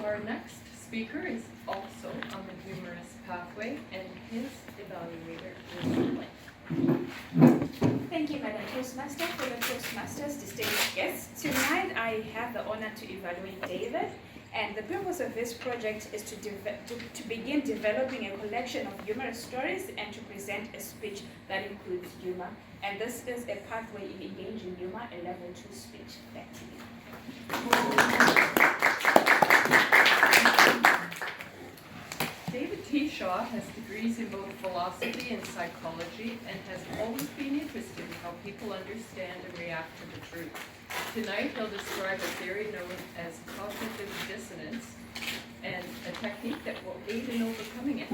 Our next speaker is also on the humorous pathway, and his evaluator is Lynn. Thank you, Madam Toastmaster, for the Toastmasters, distinguished guests. Tonight, I have the honor to evaluate David, and the purpose of this project is to begin developing a collection of humorous stories and to present a speech that includes humor. And this is a pathway in engaging humor, a level 2 speech. Back to you. David T. Shaw has degrees in both philosophy and psychology and has always been interested in how people understand and react to the truth. Tonight he'll describe a theory known as cognitive dissonance and a technique that will aid in overcoming it.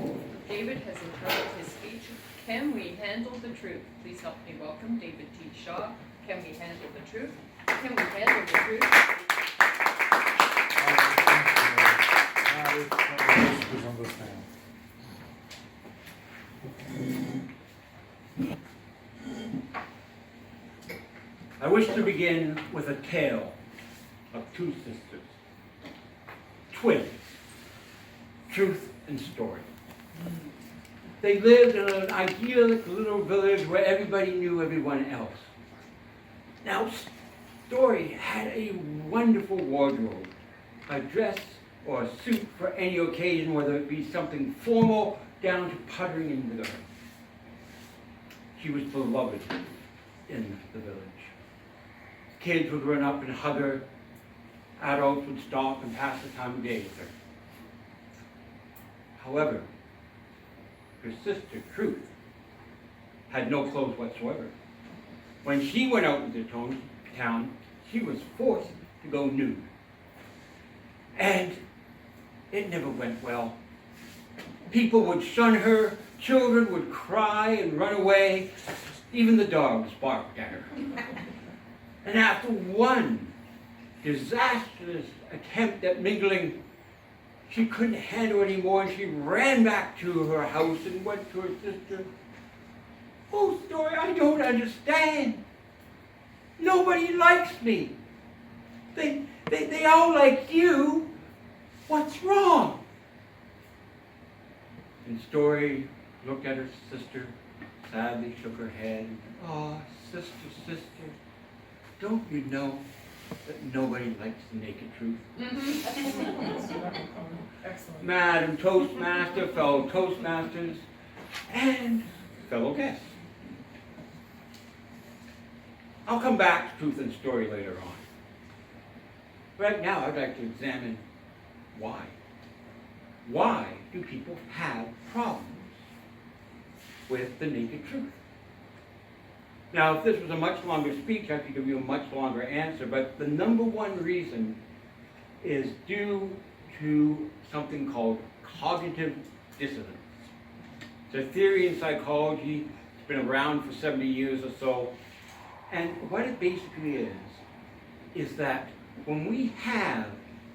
David has entitled his speech, Can We Handle the Truth? Please help me welcome David T. Shaw. Can we handle the truth? Can we handle the truth? I wish to begin with a tale of two sisters, twins, Truth and Story. They lived in an idyllic little village where everybody knew everyone else. Now, Story had a wonderful wardrobe, a dress or a suit for any occasion, whether it be something formal down to puttering in the garden. She was beloved in the village. Kids would run up and hug her. Adults would stop and pass the time of day with her. However, her sister, Truth, had no clothes whatsoever. When she went out into town, she was forced to go nude. And it never went well. People would shun her, children would cry and run away, even the dogs barked at her. And after one disastrous attempt at mingling, she couldn't handle it anymore, and she ran back to her house and went to her sister. "Oh, Story, I don't understand. Nobody likes me. They all like you. What's wrong?" And Story looked at her sister, sadly shook her head, and, "Oh, sister, sister, don't you know that nobody likes the naked truth?" Excellent. Madam Toastmaster, fellow Toastmasters, and fellow guests. I'll come back to Truth and Story later on. Right now, I'd like to examine why. Why do people have problems with the naked truth? Now, if this was a much longer speech, I could give you a much longer answer, but the number one reason is due to something called cognitive dissonance. It's a theory in psychology. It's been around for 70 years or so. And what it basically is that when we have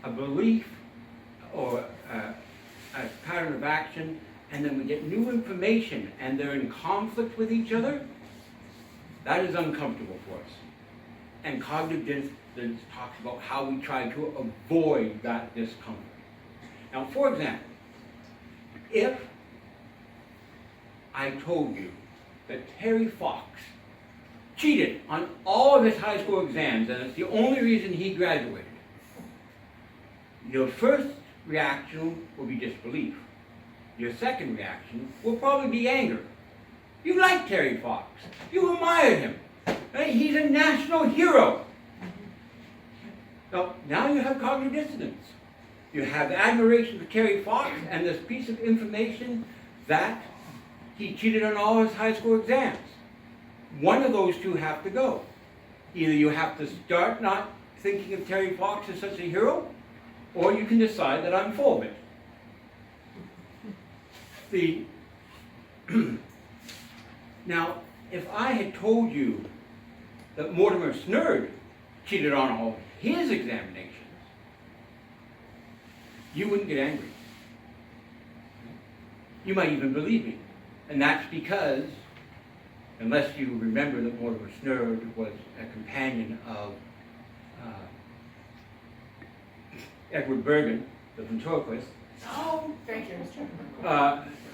a belief or a pattern of action, and then we get new information and they're in conflict with each other, that is uncomfortable for us. And cognitive dissonance talks about how we try to avoid that discomfort. Now, for example, if I told you that Terry Fox cheated on all of his high school exams and it's the only reason he graduated, your first reaction will be disbelief. Your second reaction will probably be anger. You like Terry Fox. You admire him. Hey, he's a national hero. Now you have cognitive dissonance. You have admiration for Terry Fox and this piece of information that he cheated on all his high school exams. One of those two have to go. Either you have to start not thinking of Terry Fox as such a hero, or you can decide that I'm full of it. Now, if I had told you that Mortimer Snerd cheated on all his examinations, you wouldn't get angry. You might even believe me. And that's because, unless you remember that Mortimer Snerd was a companion of Edward Bergen, the ventriloquist, Oh, thank you.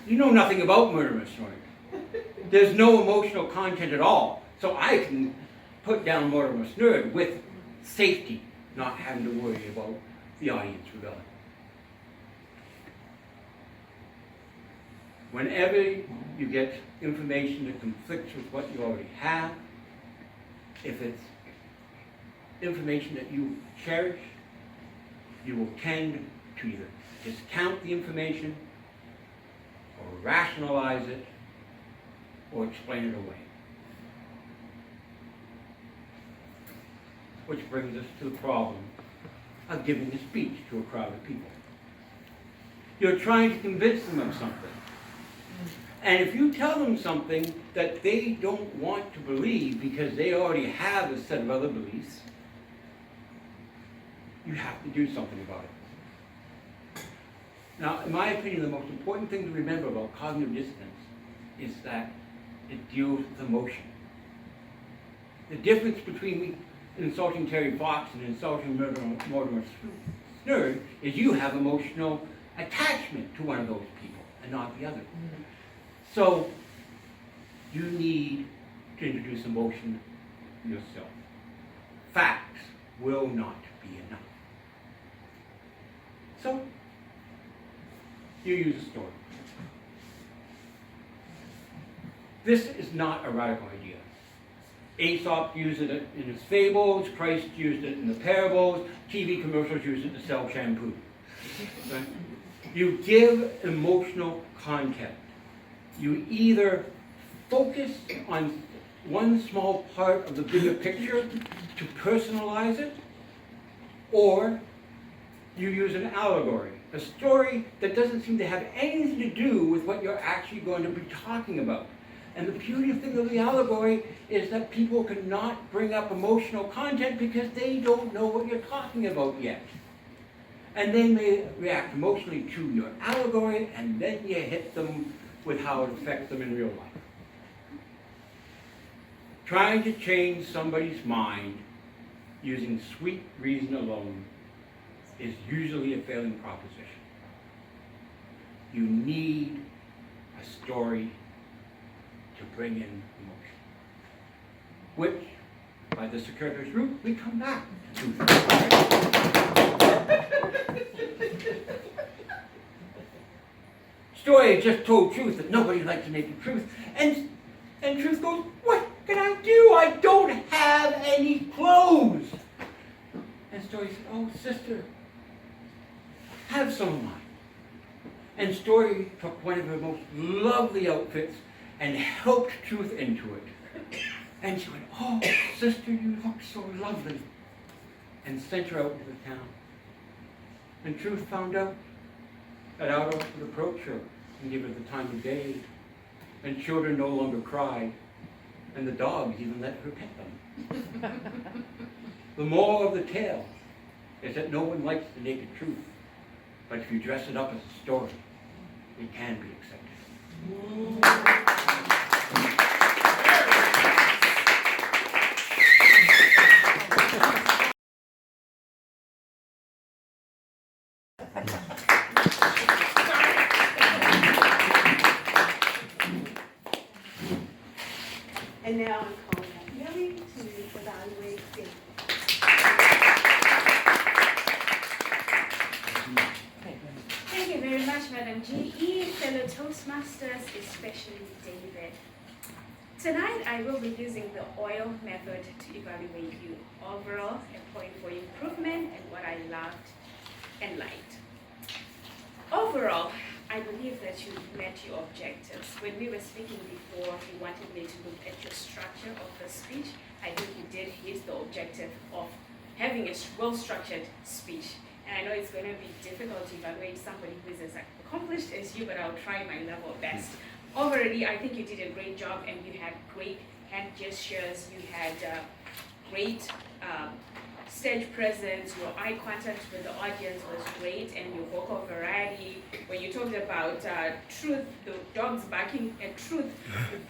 you know nothing about murder mystery. There's no emotional content at all. So I can put down Mortimer Snurd with safety, not having to worry about the audience rebelling. Whenever you get information that conflicts with what you already have, if it's information that you cherish, you will tend to either discount the information or rationalize it or explain it away. Which brings us to the problem of giving a speech to a crowd of people. You're trying to convince them of something. And if you tell them something that they don't want to believe because they already have a set of other beliefs, you have to do something about it. Now, in my opinion, the most important thing to remember about cognitive dissonance is that it deals with emotion. The difference between insulting Terry Fox and insulting Mortimer Snurd is you have emotional attachment to one of those people and not the other. So you need to introduce emotion yourself. Facts will not be enough. So you use a story. This is not a radical idea. Aesop used it in his fables, Christ used it in the parables, TV commercials use it to sell shampoo. Right? You give emotional content. You either focus on one small part of the bigger picture to personalize it, or you use an allegory, a story that doesn't seem to have anything to do with what you're actually going to be talking about. And the beauty thing of the allegory is that people cannot bring up emotional content because they don't know what you're talking about yet. And they may react emotionally to your allegory, and then you hit them with how it affects them in real life. Trying to change somebody's mind using sweet reason alone is usually a failing proposition. You need a story to bring in emotion, which, by the circuitous route, we come back to. Story just told truth that nobody likes to make the truth, and truth goes, what can I do? I don't have any clothes. And Story said, oh sister, have some of mine. And Story took one of her most lovely outfits and helped Truth into it. And she went, oh, sister, you look so lovely. And sent her out into the town. And Truth found out that adults would approach her and give her the time of day. And children no longer cried. And the dogs even let her pet them. The moral of the tale is that no one likes the naked truth. But if you dress it up as a story, it can be accepted. And now I'm calling on Millie to evaluate David. Thank you very much, Madam G.E., fellow Toastmasters, especially David. Tonight, I will be using the oil method to evaluate you. Overall, a point for improvement and what I loved and liked. Overall, I believe that you met your objectives. When we were speaking before, you wanted me to look at your structure of the speech. I think you did hit the objective of having a well-structured speech. And I know it's going to be difficult to evaluate somebody who is as accomplished as you, but I'll try my level best. Already, I think you did a great job, and you had great hand gestures. You had great stage presence. Your eye contact with the audience was great, and your vocal variety. When you talked about truth, the dogs barking at truth,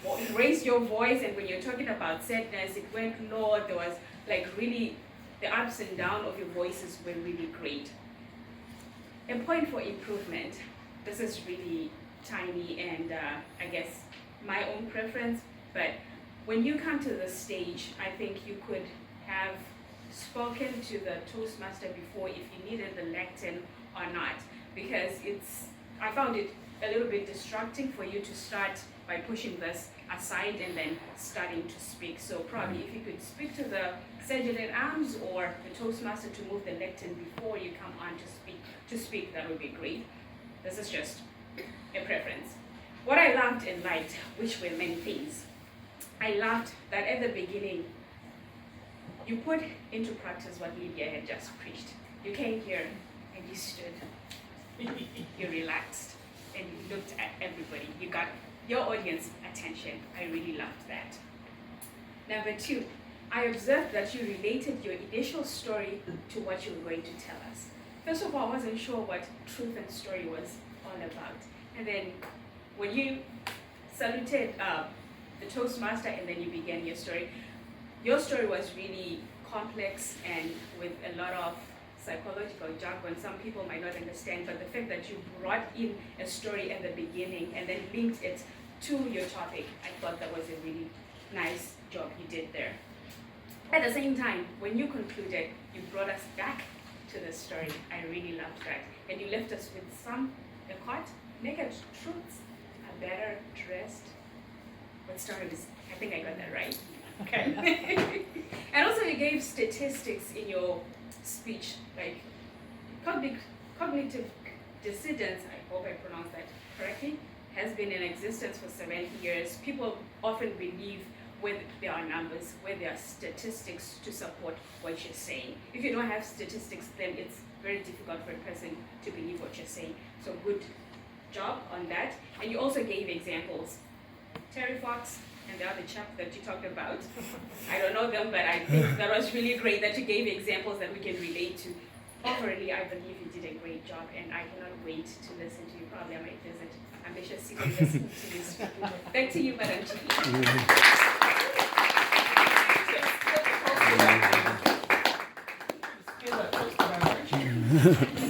you raised your voice, and when you're talking about sadness, it went low. There was like really, the ups and downs of your voices were really great. a point for improvement. This is really tiny and I guess my own preference, but when you come to the stage, I think you could have spoken to the Toastmaster before if you needed the lectern or not, because I found it a little bit distracting for you to start by pushing this aside and then starting to speak. So probably if you could speak to the Sergeant at Arms or the Toastmaster to move the lectern before you come on to speak, that would be great. This is just a preference. What I loved and liked, which were many things, I loved that at the beginning, you put into practice what Lydia had just preached. You came here and you stood, you relaxed, and you looked at everybody. You got your audience attention. I really loved that. Number 2, I observed that you related your initial story to what you were going to tell us. First of all, I wasn't sure what truth and story was all about. And then when you saluted the Toastmaster and then you began your story was really complex and with a lot of psychological jargon some people might not understand, but the fact that you brought in a story at the beginning and then linked it to your topic, I thought that was a really nice job you did there. At the same time, when you concluded, you brought us back to the story. I really loved that. And you left us with a caught naked truths, a better dressed. What stories? I think I got that right. Okay. And also you gave statistics in your speech, like cognitive dissonance, I hope I pronounced that correctly, has been in existence for 70 years. People often believe when there are numbers, when there are statistics to support what you're saying. If you don't have statistics, then it's very difficult for a person to believe what you're saying. So good job on that. And you also gave examples. Terry Fox and the other chap that you talked about. I don't know them, but I think that was really great that you gave examples that we can relate to. Overall, I believe you did a great job, and I cannot wait to listen to you. Probably I might visit Ambitious City and listen to you speak. Back to you, Madam Chief.